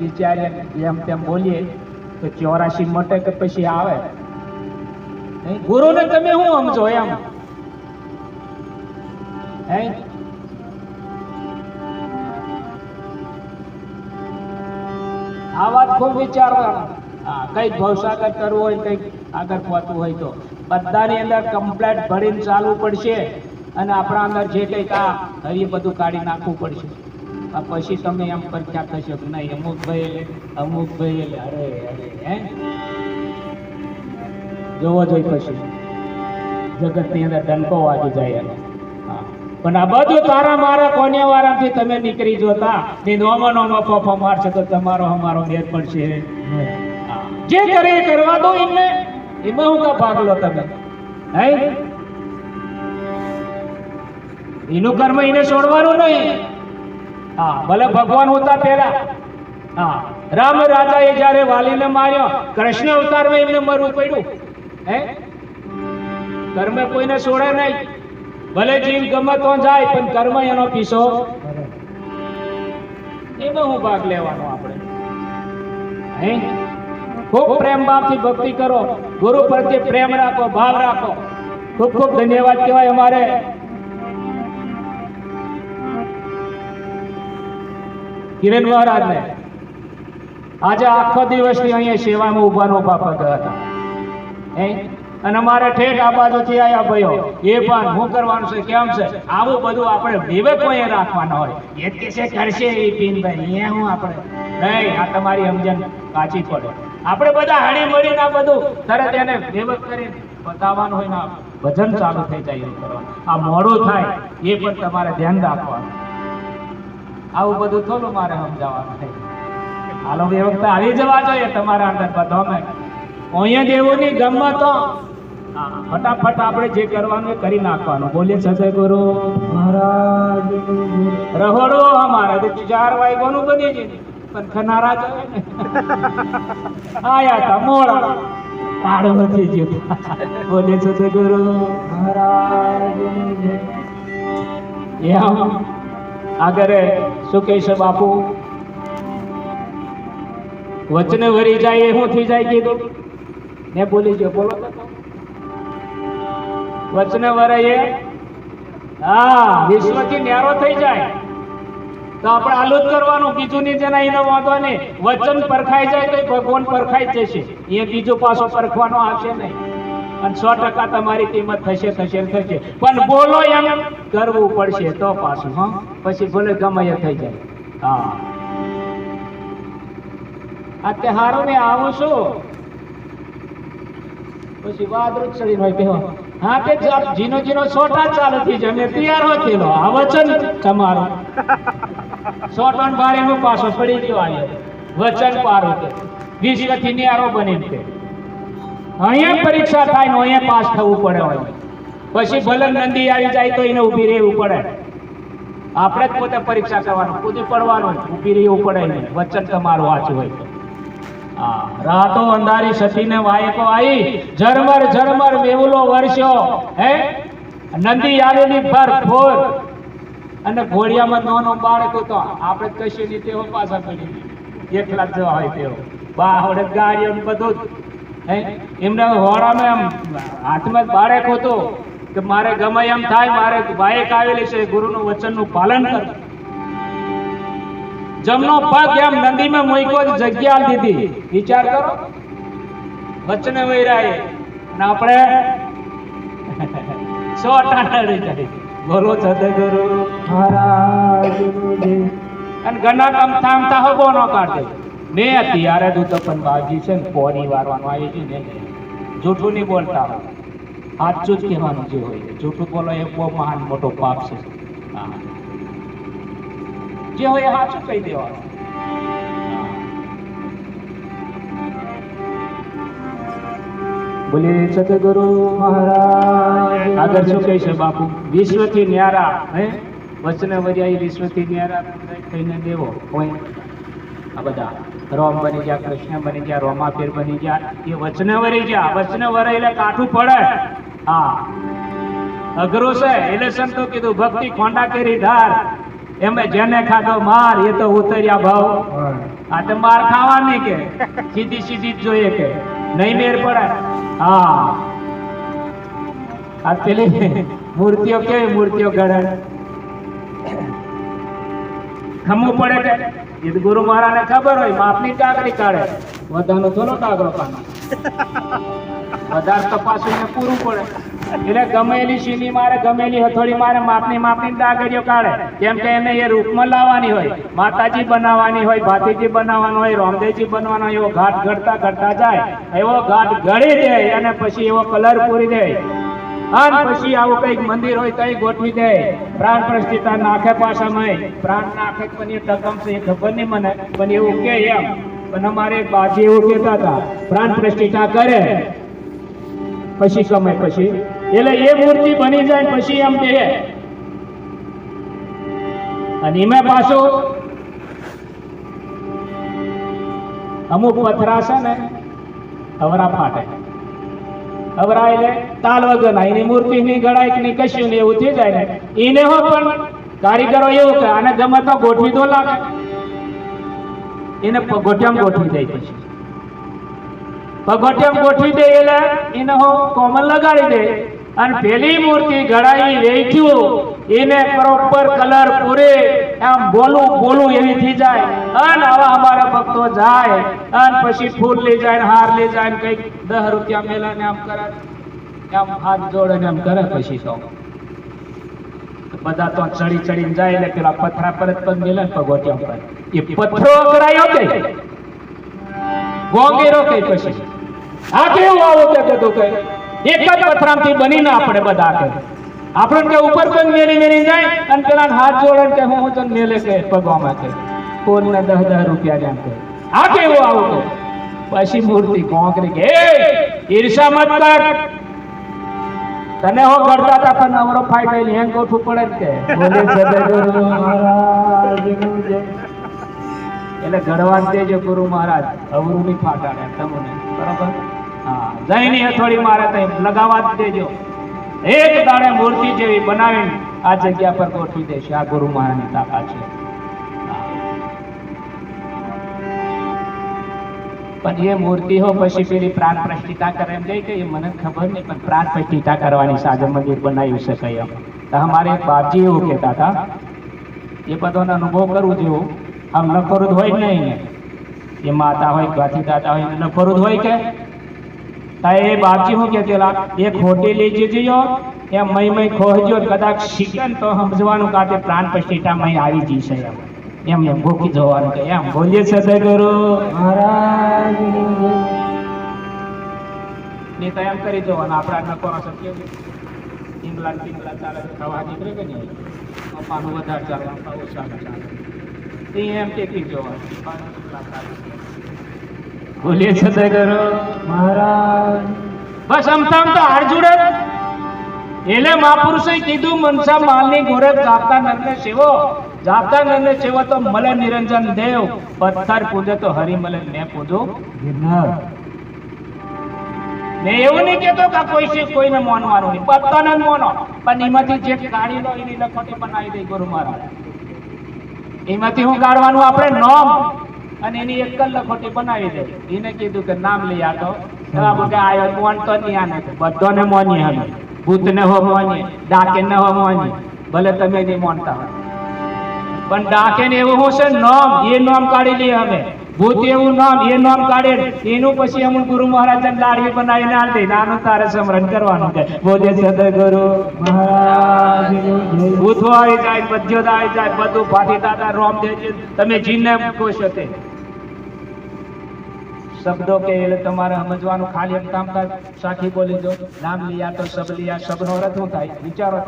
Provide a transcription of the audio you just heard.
વિચારીએ એમ તેમ બોલીએ તો 84 મટે કે પછી આવે? ગુરુને તમે શું સમજો એમ? આ વાત ખૂબ વિચારવાનું. કઈક ભવસાગર કરવું હોય, કઈક આગળ પહોંચવું હોય તો બધાની અંદર કમ્પ્લેટ ભરીને ચાલવું પડશે અને આપણા અંદર જે કંઈક એ બધું કાઢી નાખવું પડશે. પછી તમે એમ પ્રખ્યાત થશો કે નહીં અમુક ભાઈ એટલે અરે જોવો જોઈ પછી જગતની અંદર ડંકો વાગી જાય. પણ આ બધું તારા મારા કોન્યા વાળાથી તમે નીકળી જોતા ને નોમાં ફોફા મારશે તો તમારો અમારો મેર પડશે. જે કરે એ કરવા દો એમને, એમાં હું કા ભાગ લો તમે? એનું કર્મ એને છોડવાનું નહીં. ભલે ભગવાન હોતા પેલા રામ રાજાએ જયારે વાલીને માર્યો, કૃષ્ણ અવતારમાં એમને મરવું પડ્યું. કર્મ કોઈને છોડે નહીં. ભલે જીવ ગમે તો જાય પણ કર્મ એનો પીછો, એમાં હું ભાગ લેવાનો આપણે? ખૂબ પ્રેમ ભાવથી ભક્તિ કરો, ગુરુ પ્રત્યે પ્રેમ રાખો, ભાવ રાખો. ખૂબ ખૂબ ધન્યવાદ કહેવાય અમારે કિરણ મહારાજને. આજે આખો દિવસથી અહીંયા સેવામાં ઉભા પગ હતા અને અમારે ઠેઠ આ બાજુથી આયા ભાઈઓ એ પણ શું કરવાનું છે, કેમ છે, આવું બધું આપણે વિવેક કોઈ રાખવાના હોય. એ કે છે કરશે એ પીનભાઈ, અહીંયા હું આપણે નહીં. આ તમારી સમજણ કાચી પડે. આપણે બધા હળી મળીને આ બધું તરત એને વિવેક કરીને બતાવવાનું હોય ને ભજન ચાલુ થઈ જાય એવું કરવાનું. આ મોડું થાય એ પણ તમારે ધ્યાન રાખવાનું. આવું બધું થોડું મારે સમજાવવાનું થાય. હાલો વ્યવસ્થા આવી જવા જોઈએ તમારા અંદર બધાને. અહીંયા જેવું નહીં ગમે તો ફટાફટ આપણે જે કરવાનું એ કરી નાખવાનું. બોલીએ સદગુરુ મહારાજ રહોડો અમારે તો 4 વાગ્યાનું બની છે પણ ખનારા જોઈએ ને આયા તા મોડા કાળો નથી ગયો. બોલીએ સદગુરુ મહારાજ આગળ શું કહે છે બાપુ? વચને વરી જાય એ શું થઈ જાય કીધું ને? બોલી ગયો, બોલો. વચને વરાય વિશ્વથી ન્યારો થઈ જાય તો આપણે આલું જ કરવાનું. બીજું ની જેના એનો વાંધો નહીં. વચન પરખાઈ જાય તો ભગવાન પરખાઈ જ જશે. એ બીજો પાછો પરખવાનો આવશે નહીં. અને 100% તમારી કિંમત થશે. પણ બોલો એમ કરવું પડશે તો પાછું. પછી ભલે ગમે એ થઈ જાય. આ તહેવારો ને આવું છું પછી વાદળ ચડી હોય કેવો તે જીનો છોટા ચાલુ થઈ જાય. મેં તૈયાર હોય થયેલો આ વચન તમારું છોટણ બારેનું પાછો પડી ગયો. આવ્યો વચન પારો વિશ્વથી ન્યારો બની અહીંયા પરીક્ષા થાય ને અહીંયા પાસ થવું પડે હોય. પછી ભલે નંદી આવી જાય તો એને ઊભી રહેવું પડે. આપણે જ પોતે પરીક્ષા કરવાનું, કૂદી પડવાનું, ઊભી રહેવું પડે નહીં. વચન તમારું વાંચવું હોય. રાતો અંધારી સતીને વાયકો આવી, ઝરમર મેવલો વર્ષો. નંદી આવેલી ભરપૂર અને ઘોડિયામાં નાનો બાળક હતો. આપણે કશું નહીં તેઓ પાછા પડી એકલા જવા હોય તેઓ બાવડે ગાડીઓ બધું એમને હોળામાં એમ હાથમાં બાળક હતો કે મારે ગમે એમ થાય, મારે વાયક આવેલી છે, ગુરુનું વચનનું પાલન કર. જમનો પગ એમ નદીમાં મૂક્યો, જગ્યા દીધી. વિચાર કરો, વચને વૈરાય અને આપણે 100 બોલો સદગુરુ મહારાજ. અને ઘણા કામ થામતા હબો ન કાઢે. મેં અત્યારે દૂધ પણ બાજી છે ને પોની વારવાનું આવી છે ને. જૂઠું નહીં બોલતા, સાચું જ કહેવાનું જે હોય. જૂઠું બોલો એ બહુ મહાન મોટો પાપ છે. જે હોય એ સાચું કહી દેવાનું. બોલે સદગુરુ મહારાજ. આગળ શું કહે છે બાપુ? વિશ્વથી ન્યારા વચને વર્યા વિશ્વથી ન્યારા થઈને દેવો હોય. આ બધા રોમ બની ગયા, કૃષ્ણ બની ગયા, રોમાપીર બની ગયા, એ વચને વરી ગયા. વચને વરે એટલે કાઠું પડે. અઘરું છે એટલે સંતો કીધું ભક્તિ ખોંડા કેરી ધાર. એમે જેને ખાધો માર એ તો ઉતર્યા ભાવ. આ તો માર ખાવાની કે સીધી સીધી જ જોઈએ કે નહીં મેર પડે. હા આ પેલી મૂર્તિઓ કેવી મૂર્તિઓ ઘડે ખમવું પડે કે એ તો ગુરુ મહારાજને ખબર હોય માપની કાકડી કાઢે બધાનો થોડો કાગડો કાઢે વધારે તપાસીને પૂરું પડે એટલે ગમેલી સીની મારે ગમેલી હથોડી મારે માપની ડાગરીઓ કાઢે કેમ કે એને એ રૂપમાં લાવવાની હોય માતાજી બનાવવાની હોય ભાતીજી બનાવવાનું હોય રામદેવજી બનવાનો હોય એવો ઘાટ ઘડતા ઘડતા જાય એવો ઘાટ ઘડી દે અને પછી એવો કલર પૂરી દે અને પછી આવું કઈક મંદિર હોય તઈ ગોઠવી દે પ્રાણ પ્રતિષ્ઠા નાખે પાછામાં પ્રાણ નાખે પણ એ ટકમ છે એ ખબર નહીં મને પણ એવું કે એમ પણ અમારે એક બાજી એવું કહેતા હતા પ્રાણ પ્રતિષ્ઠા કરે પછી સમય પછી એટલે એ મૂર્તિ બની જાય પછી એમ કહે અને એમાં પાછું અમુક પથરા છે ને અવરા ફાટે અવરા એટલે તાલ વગર ના એની મૂર્તિ ની ગળાઈ ની કશું ને એવું થઈ જાય ને એને હો પણ કારીગરો એવું કે આને ગમે તો ગોઠવી દો લાગે એને પગોઠિયામાં ગોઠવી દે પછી પગોઠિયામાં ગોઠવી દે એટલે એને હો કોમલ લગાડી દે અને પેલી મૂર્તિ ઘડાઈ વેચ્યું એને પ્રોપર કલર પૂરે આમ બોલું એવી થઈ જાય અને આવા અમારા ભક્તો જાય અને પછી ફૂલ લઈ જાય હાર લઈ જાય ને કઈક 10 રૂપિયા મેલાને આમ કરે આમ હાથ જોડે ને આમ કરે પછી તો બધા તો ચડીને જાય એટલે પેલા પથરા પર જ પગ મેલે પગોટિયા પર એ પથરો કરાયો કે ગોંગેરો કે પછી આ કેવું આવો કે બધું કે એક જ પથરામથી બનીને આપણે બધા કે આપણે કે ઉપર પગ મેલી જાય અને પેલા હાથ જોડે કે હું તો મેલે કે પગવામાં કે કોઈને 10 રૂપિયા જેમ કે આ કેવું આવું કે પછી મૂર્તિ કોંકરી કે ઈર્ષા મત કર તને હો કરતા હતા પણ નવરો ફાઈ ગઈ હેંગ ગોઠવું પડે કે બોલે સદગુરુ મહારાજનું જય એટલે ઘડવા દેજો ગુરુ મહારાજ અવરું ની ફાટાડે તમને બરાબર હા જઈની હથોડી મારે તો લગાવવા જ દેજો એક દાડે મૂર્તિ જેવી બનાવીને આ જગ્યા પર ગોઠવી દેશે આ ગુરુ મહારાજની તાકાત છે પણ એ મૂર્તિ હો પછી પેલી પ્રાણ પ્રતિષ્ઠા કરે એમ ગઈ કે મને ખબર નહીં પણ પ્રાણ પ્રતિષ્ઠા કરવાની સાજન મંદિર બનાવ્યું છે કઈ તો અમારે એક બાપજી એવું કહેતા હતા એ બધાનો અનુભવ કરવું જેવું આમ નફરત હોય નહીં ને એ માતા હોય ગાથી દાતા હોય નફરત હોય કે એ બાપજી હું કહેલા એ ખોટી લઈ જજો એમ મય ખોહજો કદાચ શીખે તો સમજવાનું કાતે પ્રાણ પ્રતિષ્ઠા મય આવી જશે એમ ભૂકી જવાનું કે એમ બોલીએ સદગુરુ મહારાજ ને તો એમ કરી જવાનું આપણા નકોરા સત્ય ઇંગ્લેન્ડ ચાલે ખાવા નીકળે કે નહીં પપ્પાનું વધારે ચાલે પપ્પા ઓછા ચાલે એમ ટેકી જવાનું બોલીએ સદગુરુ મહારાજ બસ આમ તો હાર જોડે એટલે મહાપુરુષે કીધું મનસા માલની ગોરે જાપતા નરને સેવો જાપતા નરને સેવો તો મળે નિરંજન દેવ પથ્થર પૂજે તો હરિ મળે મેં પૂજો ગિરનાર ને એવું નહીં કેતો કે કોઈને માનવાનું નહીં પત્તાને માનો પણ એમાંથી જે કાઢી લો એની લખોટી બનાવી દે ગુરુ મહારાજ એમાંથી હું કાઢવાનું આપણે નામ અને એની એક જ લખોટી બનાવી દે એને કીધું કે નામ લઈ આતો કે આયો મોન તો નહીં આને બધાને મોની અમે ભૂતને હો મોની ડાકેને હો મોની ભલે તમે નહીં માનતા હોય પણ ડાકે ને એવું હું છે નામ એ નામ કાઢી લઈએ અમે ભૂત એવું નામ એ નામ કાઢે એનું પછી અમુક ગુરુ મહારાજ લાડવી બનાવીને આલ દે નાનું તારે સ્મરણ કરવાનું કે બોલે સદગુરુ મહારાજ ભૂતો આવી જાય બધ્યો આવી જાય બધું ભાતી દાદા રામદેવજી તમે જીને ખુશ હતે શબ્દો કે એટલે તમારે સમજવાનું ખાલી કામકાજ સાખી બોલી દો નામ લિયા તો સબ લિયા સબનો અર્થ શું થાય વિચારો